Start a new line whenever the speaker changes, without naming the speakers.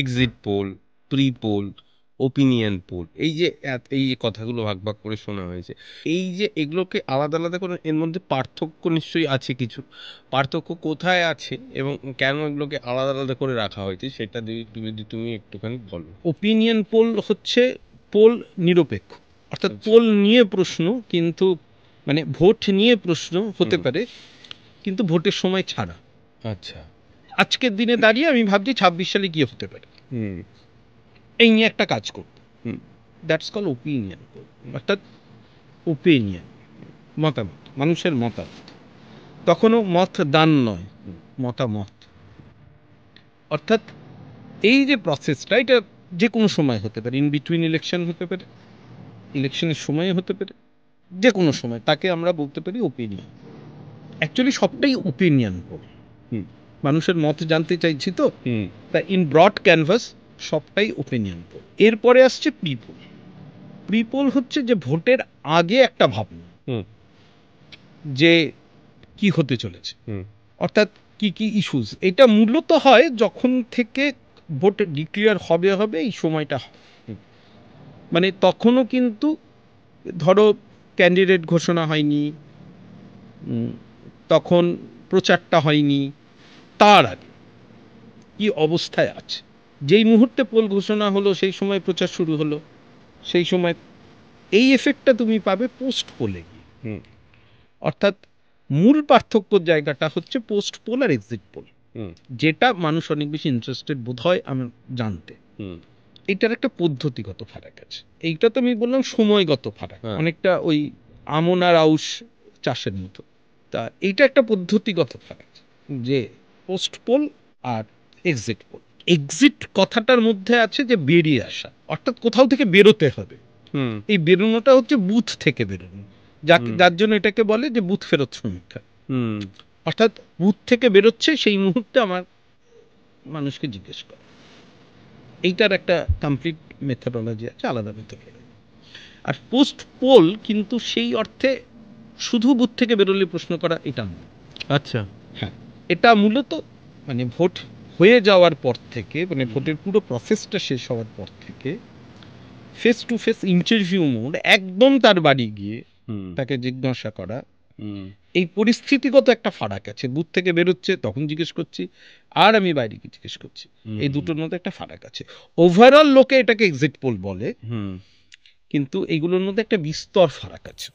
Exit poll, pre poll, opinion poll, এই যে কথাগুলো ভাগ ভাগ করে শোনা হয়েছে, এই যে এগুলোকে আলাদা আলাদা করে, এর মধ্যে পার্থক্য নিশ্চয়ই আছে কিছু। পার্থক্য কোথায় আছে এবং কেন এগুলোকে আলাদা আলাদা করে রাখা হয়েছে সেটা তুমি একটুখানি বলো।
ওপিনিয়ন পোল হচ্ছে পোল নিরপেক্ষ, অর্থাৎ পোল নিয়ে প্রশ্ন, কিন্তু মানে ভোট নিয়ে প্রশ্ন হতে পারে, কিন্তু ভোটের সময় ছাড়া।
আচ্ছা।
আজকের দিনে দাঁড়িয়ে আমি ভাবছি 26 সালে কি হতে পারে, এই নিয়ে একটা কাজ করব, দ্যাটস কল ওপিনিয়ন পোল। অর্থাৎ ওপিনিয়ন, মতামত, মানুষের মতামত, তখনও মত দান নয়, মতামত। অর্থাৎ এই যে প্রসেসটা, এটা যে কোনো সময় হতে পারে, ইন বিটুইন ইলেকশন হতে পারে, ইলেকশনের সময় হতে পারে, যে কোনো সময়, তাকে আমরা বলতে পারি ওপিনিয়ন। অ্যাকচুয়ালি সবটাই ওপিনিয়ন পোল, মানুষের মত জানতে চাইছি তো, তা ইন ব্রড ক্যানভাস সবটাই ওপিনিয়ন পোল। এরপরে আসছে প্রিপোল। প্রিপোল হচ্ছে যে ভোটের আগে একটা ভাবনা যে কি হতে চলেছে, অর্থাৎ কি কি ইস্যুস। এটা মূলত হয় যখন থেকে ভোট ডিক্লেয়ার হবে হবে এই সময়টা হয়। মানে তখনও কিন্তু ধরো ক্যান্ডিডেট ঘোষণা হয়নি, তখন প্রচারটা হয়নি, তার আগে কি অবস্থায় আছে, যেই মুহূর্তে পোল ঘোষণা হলো সেই সময় প্রচার শুরু হলো, সেই সময় এই এফেক্টটা তুমি পাবে পোস্ট পোলে গিয়ে। অর্থাৎ মূল পার্থক্যর জায়গাটা হচ্ছে পোস্ট পোল আর এক্সিট পোল, যেটা মানুষ অনেক বেশি ইন্টারেস্টেড বোধ হয় আমার জানতে। এইটার একটা পদ্ধতিগত ফারাক আছে। এইটা তো আমি বললাম সময়গত ফারাক, অনেকটা ওই আমন আর আউশ চাষের মতো। তা এইটা একটা পদ্ধতিগত ফারাক, যে পোস্ট পোল আর এক্সিট পোল। এক্সিট কথাটার মধ্যে আছে যে বেরিয়ে আসা, অর্থাৎ কোথাও থেকে বেরোতে হবে। এই বেরোনোটা হচ্ছে বুথ থেকে বেরোনো, যার জন্য এটাকে বলে যে বুথ ফেরত সমীক্ষা। অর্থাৎ বুথ থেকে বেরোচ্ছে সেই মুহূর্তে আমার মানুষকে জিজ্ঞেস করে। এইটার একটা কমপ্লিট মেথডোলজি আছে, আলাদা মেথডোলজি। আর পোস্ট পোল কিন্তু সেই অর্থে শুধু বুথ থেকে বেরোলে প্রশ্ন করা এটা নয়।
আচ্ছা।
হ্যাঁ, এটা মূলত মানে ভোট হয়ে যাওয়ার পর থেকে, মানে ভোটের পুরো প্রসেসটা শেষ হওয়ার পর থেকে face to face interview mode, একদম তার বাড়ি গিয়ে তাকে জিজ্ঞাসা করা। এই পরিস্থিতিগত একটা ফারাক আছে, বুথ থেকে বেরোচ্ছে তখন জিজ্ঞেস করছি, আর আমি বাইরে গিয়ে জিজ্ঞেস করছি, এই দুটোর মধ্যে একটা ফারাক আছে। ওভারঅল লোকে এটাকে এক্সিট পোল বলে, কিন্তু এইগুলোর মধ্যে একটা বিস্তর ফারাক আছে।